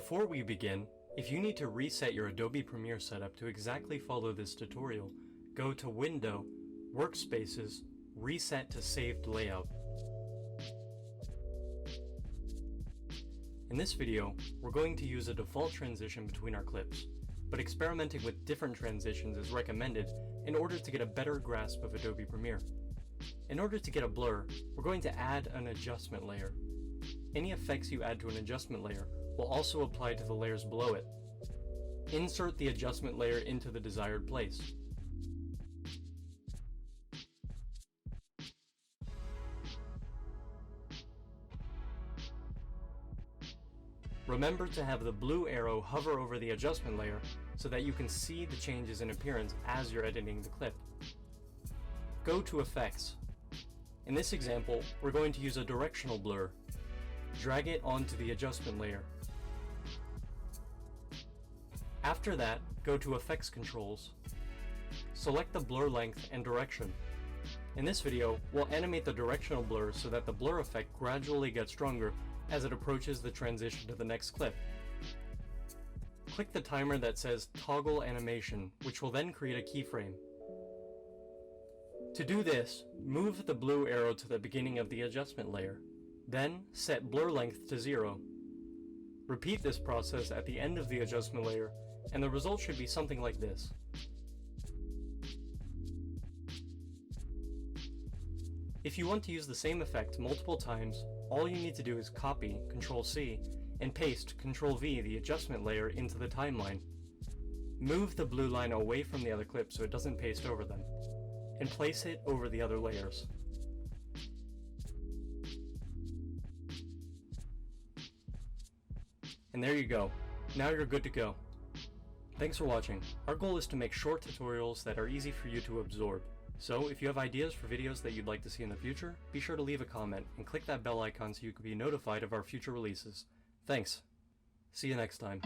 Before we begin, if you need to reset your Adobe Premiere setup to exactly follow this tutorial, go to Window, Workspaces, Reset to Saved Layout. In this video, we're going to use a default transition between our clips, but experimenting with different transitions is recommended in order to get a better grasp of Adobe Premiere. In order to get a blur, we're going to add an adjustment layer. Any effects you add to an adjustment layer will also apply to the layers below it. Insert the adjustment layer into the desired place. Remember to have the blue arrow hover over the adjustment layer so that you can see the changes in appearance as you're editing the clip. Go to Effects. In this example, we're going to use a directional blur. Drag it onto the adjustment layer. After that, go to Effects Controls. Select the blur length and direction. In this video, we'll animate the directional blur so that the blur effect gradually gets stronger as it approaches the transition to the next clip. Click the timer that says Toggle Animation, which will then create a keyframe. To do this, move the blue arrow to the beginning of the adjustment layer. Then, set blur length to 0. Repeat this process at the end of the adjustment layer, and the result should be something like this. If you want to use the same effect multiple times, all you need to do is copy, Ctrl-C, and paste, Ctrl-V the adjustment layer into the timeline. Move the blue line away from the other clip so it doesn't paste over them, and place it over the other layers. And there you go. Now you're good to go. Thanks for watching. Our goal is to make short tutorials that are easy for you to absorb. So if you have ideas for videos that you'd like to see in the future, be sure to leave a comment and click that bell icon so you can be notified of our future releases. Thanks. See you next time.